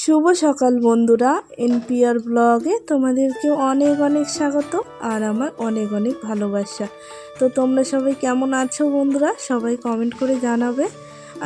শুভ সকাল বন্ধুরা, এনপিআর ব্লগে তোমাদেরকে অনেক অনেক স্বাগত আর আমার অনেক অনেক ভালোবাসা। তো তোমরা সবাই কেমন আছো বন্ধুরা? সবাই কমেন্ট করে জানাবে।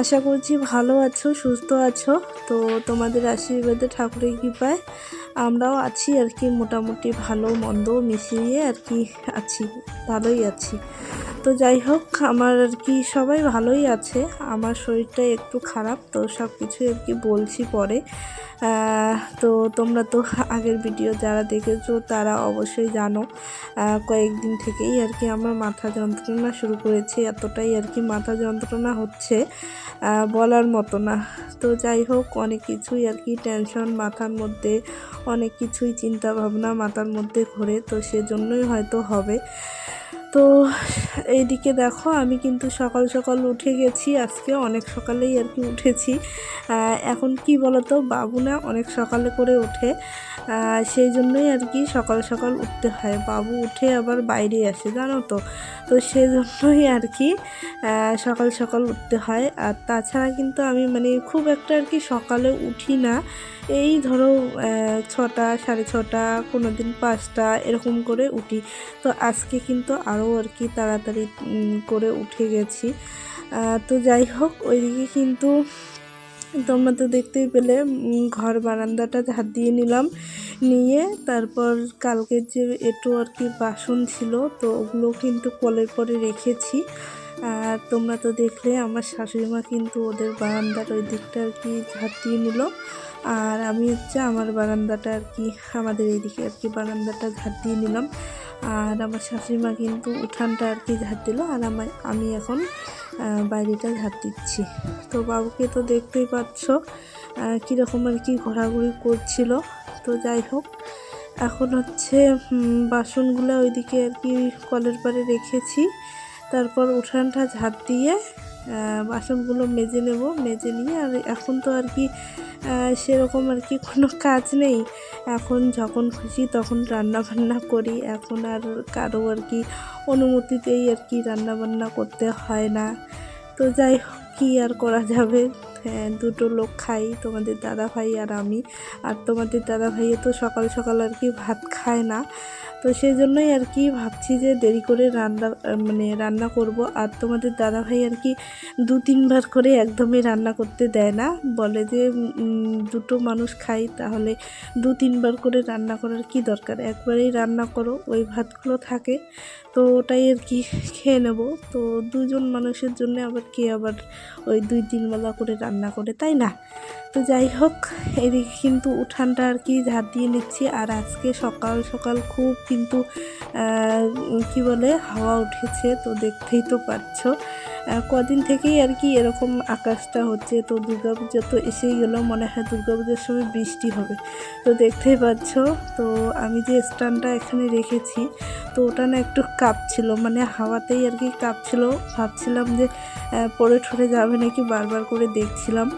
আশা করছি ভালো আছো, সুস্থ আছো। তো তোমাদের আশীর্বাদে, ঠাকুরের কৃপায় আমরাও আছি আর কি, মোটামুটি ভালো মন্দ মিশিয়ে আর কি আছি, ভালোই আছি। তো যাই হোক, আমার আর কি সবাই ভালোই আছে। আমার শরীরটা একটু খারাপ, তো সব কিছু আর কি বলছি পরে। তো তোমরা তো আগের ভিডিও যারা দেখেছো তারা অবশ্যই জানো, কয়েকদিন থেকেই আর কি আমার মাথা যন্ত্রণা শুরু করেছে। এতটাই আর কি মাথা যন্ত্রণা হচ্ছে বলার মতো না। তো যাই হোক, অনেক কিছুই আর কি টেনশন মাথার মধ্যে, অনেক কিছুই চিন্তা ভাবনা মাথার মধ্যে ঘোরে, তো সেজন্যই হয়তো হবে। তো এইদিকে দেখো, আমি কিন্তু সকাল সকাল উঠে গেছি, আজকে অনেক সকালেই আর কি উঠেছি। এখন কি বলতো, বাবু না অনেক সকালে করে ওঠে, সেই জন্যই আর কি সকাল সকাল উঠতে হয়। বাবু উঠে আবার বাইরে আসে, জানো তো। তো সেই জন্যই আর কি সকাল সকাল উঠতে হয়। আর তাছাড়া কিন্তু আমি মানে খুব একটা আর কি সকালে উঠি না। এই ধরো 6টা, 6:30, কোনো দিন 5টা এরকম করে উঠি। তো আজকে কিন্তু আরও আর কি তাড়াতাড়ি করে উঠে গেছি। তো যাই হোক, ওইদিকে কিন্তু তোমরা তো দেখতেই পেলে, ঘর বারান্দাটা ঝাড় দিয়ে নিলাম, নিয়ে তারপর কালকের যে একটু আর কি বাসন ছিল, তো ওগুলো কিন্তু কলের পরে রেখেছি। আর তোমরা তো দেখলে আমার শাশুড়ি মা কিন্তু ওদের বারান্দার ওই দিকটা আর কি ঝাড় দিয়ে নিল, আর আমি হচ্ছে আমার বারান্দাটা আর কি, আমাদের এইদিকে আর কি বারান্দাটা ঝাড় দিয়ে নিলাম। আর আমার শাশুড়ি মা কিন্তু উঠানটা আর কি ঝাড় দিল, আর আমি এখন বাইরেটা ঝাড় দিচ্ছি। তো বাবুকে তো দেখতেই পাচ্ছ কীরকম আর কি ঘোরাঘুরি করছিল। তো যাই হোক, এখন হচ্ছে বাসনগুলো ওইদিকে আর কি কলের পাড়ে রেখেছি। তারপর উঠানটা ঝাড় দিয়ে বাসনগুলো মেজে নেব, মেজে নিয়ে আর এখন তো আর কি সেরকম আর কি কোনো কাজ নেই। এখন যখন খুশি তখন রান্না বান্না করি, এখন আর কারো আর কি অনুমতিতেই আর কি রান্না বান্না করতে হয় না। তো যাই হোক, কী আর করা যাবে। হ্যাঁ, দুটো লোক খাই, তোমাদের দাদা ভাই আর আমি। আর তোমাদের দাদা ভাইও তো সকাল সকাল আর কি ভাত খায় না, তো সেই জন্যই আর কি ভাবছি যে দেরি করে রান্না করব। আর তোমাদের দাদা ভাই আর কি 2-3 বার করে একদমই রান্না করতে দেয় না, বলে যে দুটো মানুষ খাই, তাহলে 2-3 বার করে রান্না করার কি দরকার, একবারেই রান্না করো, ওই ভাতগুলো থাকে তো ওটাই আর কি খেয়ে নেব। তো দুজন মানুষের জন্য আবার কে আবার ওই 2-3 বেলা করে রান্না করে, তাই না? তো যাই হোক, এদিকে কিন্তু উঠানটা আর কি ঝাড় দিয়ে নিচ্ছি। আর আজকে সকাল সকাল খুব কিন্তু কি বলে হাওয়া উঠেছে, তো দেখতেই তো পাচ্ছ। কদিন থেকেই আর কি এরকম আকাশটা হচ্ছে। তো দুর্গাপুজো তো এসেই গেল, মনে হয় দুর্গাপুজোর সময় বৃষ্টি হবে। তো দেখতেই পাচ্ছ, তো আমি যে স্ট্যান্ডটা এখানে রেখেছি, তো ওটা না একটু কাঁপছিল, মানে হাওয়াতেই আর কি কাঁপছিল। ভাবছিলাম যে পড়ে ঠরে যাবে নাকি, বারবার করে দেখছিলাম।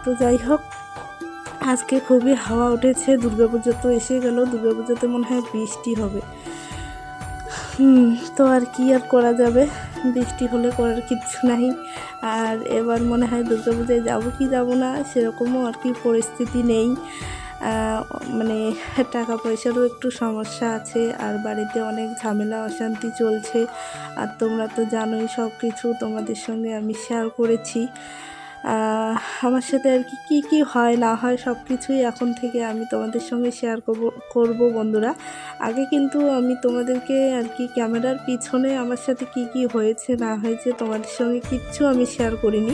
তো যাই হোক, আজকে খুবই হাওয়া উঠেছে। দুর্গাপুজো তো এসে গেল, দুর্গাপুজোতে মনে হয় বৃষ্টি হবে। তো আর কি আর করা যাবে, বৃষ্টি হলে করার কিচ্ছু নাই। আর এবার মনে হয় দুর্গাপূজায় যাবো কি যাবো না সেরকমও আর কি পরিস্থিতি নেই। মানে টাকা পয়সারও একটু সমস্যা আছে, আর বাড়িতে অনেক ঝামেলা অশান্তি চলছে। আর তোমরা তো জানোই, সব কিছু তোমাদের সঙ্গে আমি শেয়ার করেছি। আমার সাথে আর কি কী হয় না হয় সব কিছুই এখন থেকে আমি তোমাদের সঙ্গে শেয়ার করব বন্ধুরা। আগে কিন্তু আমি তোমাদেরকে আর কি ক্যামেরার পিছনে আমার সাথে কি হয়েছে না হয়েছে তোমাদের সঙ্গে কিচ্ছু আমি শেয়ার করিনি।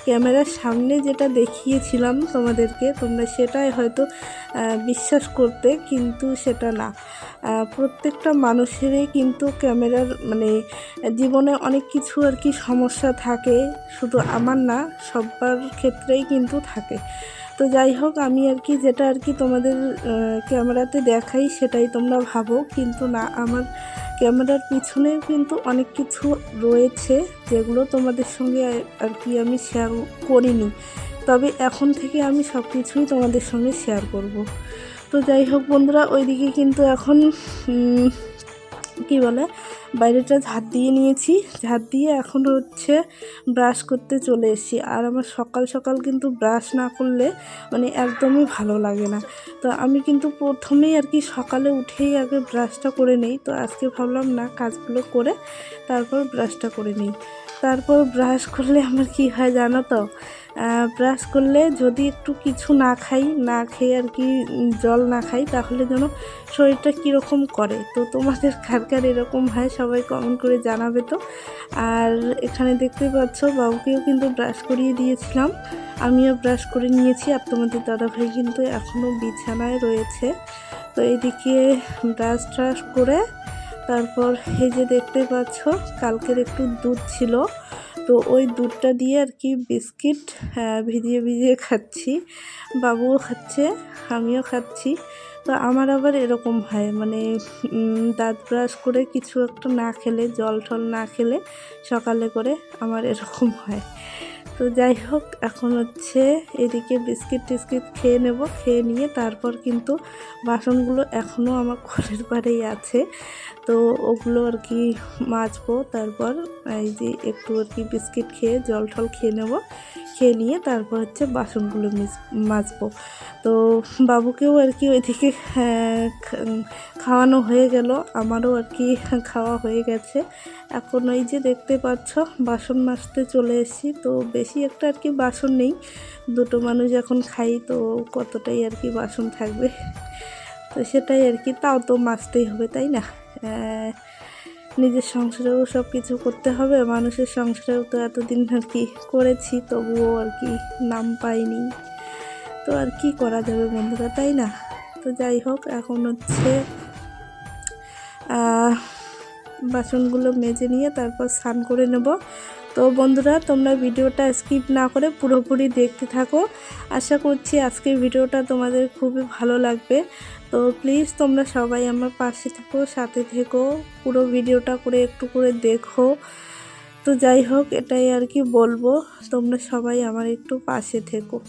ক্যামেরার সামনে যেটা দেখিয়েছিলাম তোমাদেরকে, তোমরা সেটাই হয়তো বিশ্বাস করতে, কিন্তু সেটা না। প্রত্যেকটা মানুষেরই কিন্তু ক্যামেরার মানে জীবনে অনেক কিছু আর কি সমস্যা থাকে, শুধু আমার না, সবার ক্ষেত্রেই কিন্তু থাকে। তো যাই হোক, আমি আর কি যেটা আর কি তোমাদের ক্যামেরাতে দেখাই সেটাই তোমরা ভাবো, কিন্তু না, আমার ক্যামেরার পিছনেও কিন্তু অনেক কিছু রয়েছে যেগুলো তোমাদের সঙ্গে আর কি আমি শেয়ার করিনি। তবে এখন থেকে আমি সব কিছুই তোমাদের সঙ্গে শেয়ার করব। তো যাই হোক বন্ধুরা, ওইদিকে কিন্তু এখন কি বলে বাইরেটা ঝাঁট দিয়ে নিয়েছি, ঝাঁট দিয়ে এখন হচ্ছে ব্রাশ করতে চলে এসেছি। আর আমার সকাল সকাল কিন্তু ব্রাশ না করলে মানে একদমই ভালো লাগে না। তো আমি কিন্তু প্রথমেই আর কি সকালে উঠেই আগে ব্রাশটা করে নিই। তো আজকে ভাবলাম না, কাজগুলো করে তারপর ব্রাশটা করে নিই। তারপর ব্রাশ করলে আমার কি হয় জানো তো, ব্রাশ করলে যদি একটু কিছু না খাই, না খেয়ে আর কি জল না খাই, তাহলে যেন শরীরটা কীরকম করে। তো তোমাদের কার কার এরকম হয় সবাই কমেন্ট করে জানাবে তো। আর এখানে দেখতে পাচ্ছ বাবুকেও কিন্তু ব্রাশ করিয়ে দিয়েছিলাম, আমিও ব্রাশ করে নিয়েছি। আর তোমাদের দাদাভাই কিন্তু এখনও বিছানায় রয়েছে। তো এদিকে ব্রাশ ট্রাশ করে তারপর এই যে দেখতে পাচ্ছ কালকের একটু দুধ ছিল, তো ওই দুধটা দিয়ে আর কি বিস্কিট ভিজিয়ে ভিজিয়ে খাচ্ছি। বাবুও খাচ্ছে, আমিও খাচ্ছি। তো আমার আবার এরকম হয়, মানে দাঁত ব্রাশ করে কিছু একটা না খেলে, জল টল না খেলে সকালে করে আমার এরকম হয়। তো যাই হোক, এখন হচ্ছে এদিকে বিস্কিট টিস্কিট খেয়ে নেব, খেয়ে নিয়ে তারপর কিন্তু বাসনগুলো এখনও আমার কলের পাড়েই আছে। তো ওগুলো আর কি মাজবো। তারপর এই যে একটু আর কি বিস্কিট খেয়ে জল টল খেয়ে নেব, খেয়ে নিয়ে তারপর হচ্ছে বাসনগুলো মাজবো। তো বাবুকেও আর কি ওইদিকে খাওয়ানো হয়ে গেল, আমারও আর কি খাওয়া হয়ে গেছে। এখন ওই যে দেখতে পাচ্ছ বাসন মাজতে চলে এসেছি। তো বেশি একটা আর কি বাসন নেই, দুটো মানুষ এখন খাই, তো কতটাই আর কি বাসন থাকবে। তো সেটাই আর কি, তাও তো মাজতেই হবে, তাই না? নিজের সংসারেও সব কিছু করতে হবে, মানুষের সংসারেও তো এতদিন আর কি করেছি, তবুও আর কি নাম পাইনি। তো আর কি করা যাবে বন্ধুরা, তাই না? তো যাই হোক, এখন হচ্ছে বাসনগুলো মেজে নিয়ে তারপর স্নান করে নেব। তো বন্ধুরা, তোমরা ভিডিওটা স্কিপ না করে পুরোপুরি দেখতে থাকো। আশা করছি আজকের ভিডিওটা তোমাদের খুবই ভালো লাগবে। তো প্লিজ তোমরা সবাই আমার পাশে থেকো, সাথে থেকো, পুরো ভিডিওটা করে একটু করে দেখো। তো যাই হোক, এটাই আর কি বলবো, তোমরা সবাই আমার একটু পাশে থেকো।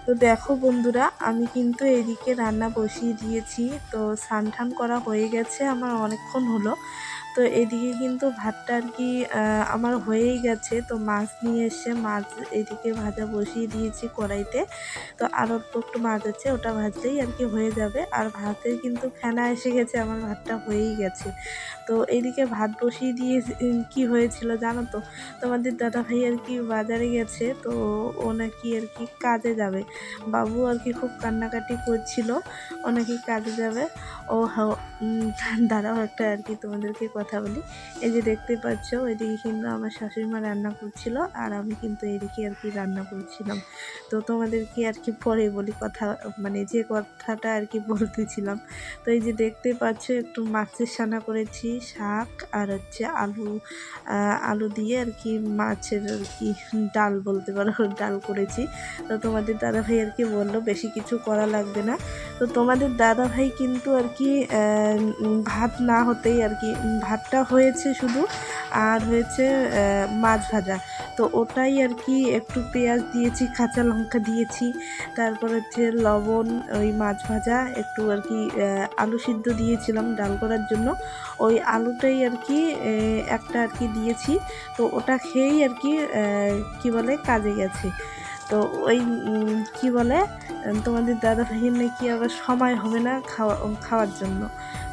তো দেখো বন্ধুরা, আমি কিন্তু এদিকে রান্না বসিয়ে দিয়েছি। তো স্নান টান করা হয়ে গেছে আমার অনেকক্ষণ হলো। তো এদিকে কিন্তু ভাতটা আর কি আমার হয়েই গেছে। তো মাছ নিয়ে এসে মাছ এদিকে ভাজা বসিয়ে দিয়েছি কড়াইতে। তো আর অল্প একটু মাছ আছে, ওটা ভাজলেই আর কি হয়ে যাবে। আর ভাতে কিন্তু ফেনা এসে গেছে, আমার ভাতটা হয়েই গেছে। তো এদিকে ভাত বসিয়ে দিয়ে কি হয়েছিল জানো তো, তোমাদের দাদাভাই আর কি বাজারে গেছে। তো ও নাকি আর কি কাজে যাবে, বাবু আর কি খুব কান্নাকাটি করছিল, ও নাকি কাজে যাবে। ও দাঁড়াও একটা আর কি তোমাদেরকে কথা বলি। এই যে দেখতে পাচ্ছ ওইদিকে কিন্তু আমার শাশুড়িমা রান্না করছিল, আর আমি কিন্তু এইদিকে আর কি রান্না করছিলাম। তো তোমাদেরকে আর কি পরে বলি কথা, মানে যে কথাটা আর কি বলতেছিলাম। তো এই যে দেখতে পাচ্ছ একটু মাছের সানা করেছি, শাক আর হচ্ছে আলু দিয়ে আর কি মাছের আর কি ডাল বলতে পারো, ডাল করেছি। তো তোমাদের দাদাভাই আর কি বললো বেশি কিছু করা লাগবে না। তো তোমাদের দাদাভাই কিন্তু আর কি ভাত না হতেই আর কি ভাতটা হয়েছে শুধু, আর হয়েছে মাছ ভাজা। তো ওটাই আর কি একটু পেঁয়াজ দিয়েছি, কাঁচা লঙ্কা দিয়েছি, তারপর হচ্ছে লবণ, ওই মাছ ভাজা, একটু আর কি আলু সিদ্ধ দিয়েছিলাম ডাল করার জন্য, ওই আলুটাই আর কি একটা আর কি দিয়েছি। তো ওটা খেয়েই আর কি কি বলে কাজে গেছে। তো ওই কি বলে তোমাদের দাদা ভাইয়ের নাকি আবার সময় হবে না খাওয়ার জন্য,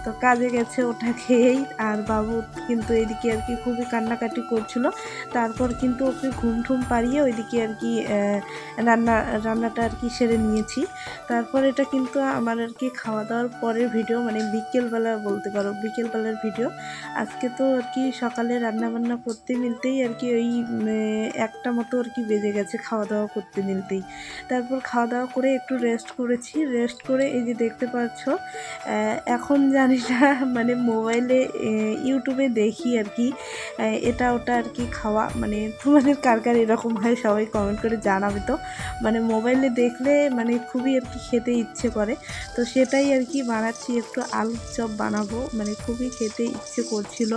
তো কাজে গেছে ওটা খেয়েই। আর বাবু কিন্তু এদিকে আর কি খুবই কান্নাকাটি করছিল। তারপর কিন্তু ওকে ঘুম ঠুম পাড়িয়ে ওইদিকে আর কি রান্নাটা আর কি সেরে নিয়েছি। তারপর এটা কিন্তু আমার আর কি খাওয়া দাওয়ার পরের ভিডিও, মানে বিকেলবেলা বলতে পারো, বিকেলবেলার ভিডিও। আজকে তো আর কি সকালে রান্নাবান্না করতে মিলতেই আর কি ওই একটা মতো আর কি বেজে গেছে খাওয়া দাওয়া করতে। মিলতে মিলতেই। তারপর খাওয়া দাওয়া করে একটু রেস্ট করেছি, রেস্ট করে এই যে দেখতে পাচ্ছ এখন জানি না মানে মোবাইলে ইউটিউবে দেখি আর কি এটা ওটা আর কি খাওয়া, মানে তোমাদের কার কার এরকম হয় সবাই কমেন্ট করে জানাবে। তো মানে মোবাইলে দেখলে মানে খুবই আর কি খেতে ইচ্ছে করে, তো সেটাই আর কি বানাচ্ছি, একটু আলুর চপ বানাবো, মানে খুবই খেতে ইচ্ছে করছিল।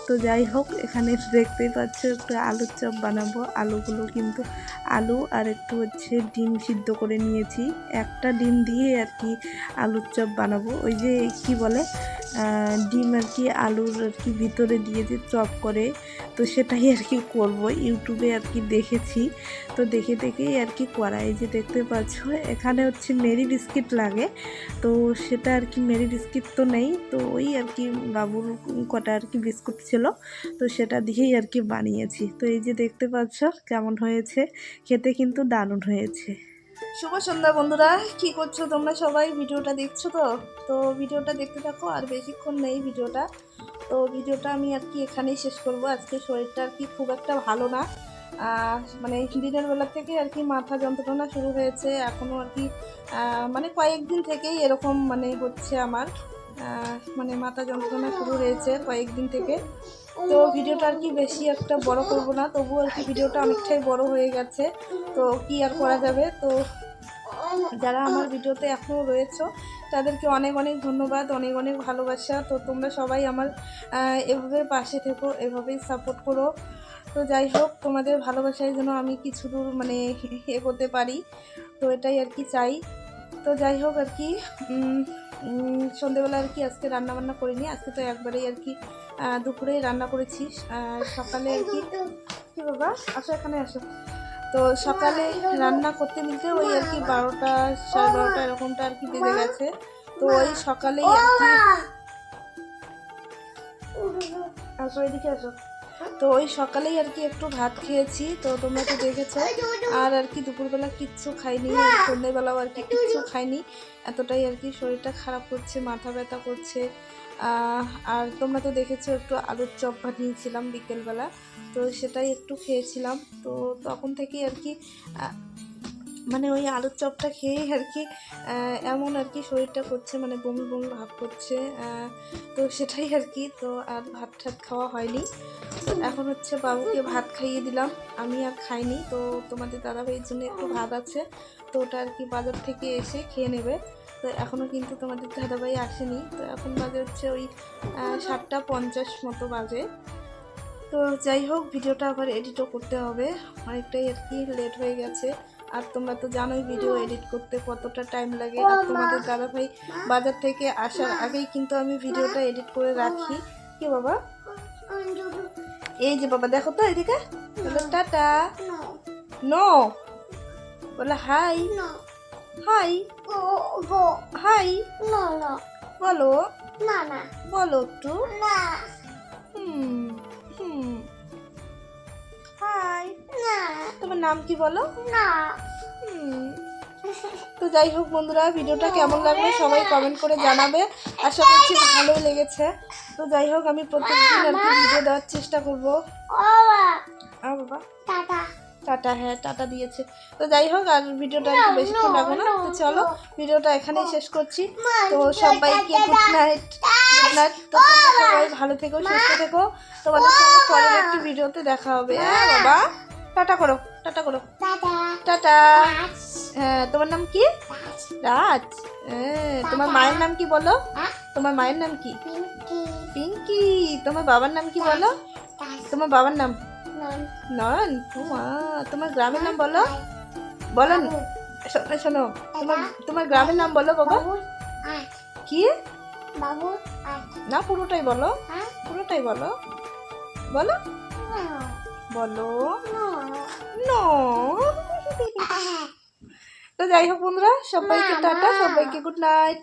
তো যাই হোক এখানে দেখতেই পাচ্ছ একটু আলুর চপ বানাবো। আলুগুলো কিন্তু আলু আর একটু হচ্ছে ডিম সিদ্ধ করে নিয়েছি, একটা ডিম দিয়ে আর কি আলুর চপ বানাবো। ওই যে কি বলে ডিম আর কি আলুর আর কি ভিতরে দিয়ে যে চপ করে, তো সেটাই আর কি করব, ইউটিউবে আর কি দেখেছি, তো দেখে দেখেই আর কি করা। এই যে দেখতে পাচ্ছ এখানে হচ্ছে মেরি বিস্কিট লাগে, তো সেটা আর কি মেরি বিস্কিট তো নেই, তো ওই আর কি বাবুর কটা আর কি বিস্কুট ছিল, তো সেটা দিয়েই আর কি বানিয়েছি। তো এই যে দেখতে পাচ্ছ কেমন হয়েছে, খেতে কিন্তু দারুণ হয়েছে। শুভ সন্ধ্যা বন্ধুরা, কি করছো তোমরা সবাই? ভিডিওটা দেখছো তো? তো ভিডিওটা দেখতে থাকো, আর বেশিক্ষণ নেই ভিডিওটা। তো ভিডিওটা আমি আর কি এখানেই শেষ করব। আজকে শরীরটা আর কি খুব একটা ভালো না, মানে দিনের বেলা থেকে আর কি মাথা যন্ত্রণা শুরু হয়েছে, এখনও আর কি মানে কয়েকদিন থেকেই এরকম মানে হচ্ছে আমার, মানে মাথা যন্ত্রণা শুরু হয়েছে কয়েকদিন থেকে। তো ভিডিওটা আর কি বেশি একটা বড় করব না, তবুও আর কি ভিডিওটা অনেকটাই বড় হয়ে গেছে, তো কি আর করা যাবে। তো যারা আমার ভিডিওতে এখনও রয়েছো তাদেরকে অনেক অনেক ধন্যবাদ, অনেক অনেক ভালোবাসা। তো তোমরা সবাই আমার এভাবে পাশে থেকো, এভাবেই সাপোর্ট করো। তো যাই হোক তোমাদের ভালোবাসায় যেন আমি কিছু দূর মানে এগোতে পারি, তো এটাই আর কি চাই। তো যাই হোক আর কি সন্ধেবেলা আর কি আজকে রান্নাবান্না করিনি, আজকে তো একবারেই আর কি দুপুরেই রান্না করেছি। সকালে আর কি কি বাবা আসো এখানে আসো, তো সকালে রান্না করতে নিতে ওই আর কি 12টা 12:30 এরকমটা আর কি বেজে গেছে। তো ওই সকালেই আর কি আসো এদিকে আসো, তো ওই সকালেই আর কি একটু ভাত খেয়েছি, তো তোমরা তো দেখেছো। আর কি দুপুরবেলা কিচ্ছু খাইনি, সন্ধ্যেবেলাও আর কি কিচ্ছু খাইনি, এতটাই আর কি শরীরটা খারাপ করছে, মাথা ব্যথা করছে। আর তোমরা তো দেখেছো একটু আলুর চপ বানিয়েছিলাম বিকেলবেলা, তো সেটাই একটু খেয়েছিলাম। তো তখন থেকেই আর কি মানে ওই আলুর চপটা খেয়েই আর কি এমন আর কি শরীরটা করছে, মানে বমি বমি ভাব করছে, তো সেটাই আর কি। তো আর ভাত ঠাত খাওয়া হয়নি, এখন হচ্ছে বাবুকে ভাত খাইয়ে দিলাম, আমি আর খাইনি। তো তোমাদের দাদাভাইয়ের জন্য একটু ভাত আছে, তো ওটা আর কি বাজার থেকে এসে খেয়ে নেবে। তো এখনও কিন্তু তোমাদের দাদাভাই আসেনি, তো এখন বাজে হচ্ছে ওই 7:50 মতো বাজে। তো যাই হোক ভিডিওটা আবার এডিটও করতে হবে, অনেকটাই আর কি লেট হয়ে গেছে। আর তোমরা তো জানোই ভিডিও এডিট করতে কতটা টাইম লাগে, আর তোমাদের দাদাভাই বাজার থেকে আসার আগেই কিন্তু আমি ভিডিওটা এডিট করে রাখি। কি বাবা এই যে বাবা দেখো তো এদিকে, বলো টাটা, নো বলো হাই, হাই হাই বলো, বলো একটু হাই, তোমার নাম কি বলো? তো যাই হোক বন্ধুরা, ভিডিওটা কেমন লাগবে সবাই কমেন্ট করে জানাবে, আশা করছি ভালোই লেগেছে। তো যাই হোক আমি প্রত্যেকদিন আর কি ভিডিও দেওয়ার চেষ্টা করবো। বাবা টাটা, হ্যাঁ টাটা দিয়েছে। তো যাই হোক আর ভিডিওটা একটু বেশিক্ষণ লাগবে না, তো চলো ভিডিওটা এখানেই শেষ করছি। তো সবাইকে গুড নাইট, গুড নাইট। তো তোমরা সবাই ভালো থেকো, সুস্থ থেকো, তোমাদের সঙ্গে পরের একটি ভিডিওতে দেখা হবে। হ্যাঁ বাবা টাটা করো, টাটা করো, টাটা। হ্যাঁ তোমার নাম কি? রাজ। হ্যাঁ তোমার মায়ের নাম কি বলো? তোমার মায়ের নাম কি? পিঙ্কি। তোমার বাবার নাম কি বলো? তোমার বাবার নাম নয়ন। তোমার গ্রামের নাম বলো, বলো শোনো শোনো, তোমার গ্রামের নাম বলো বাবা। কি না পুরোটাই বলো, পুরোটাই বলো, বলো বলো নো। তো যাই হোক বন্ধুরা সবাইকে টাটা, সবাইকে গুড নাইট।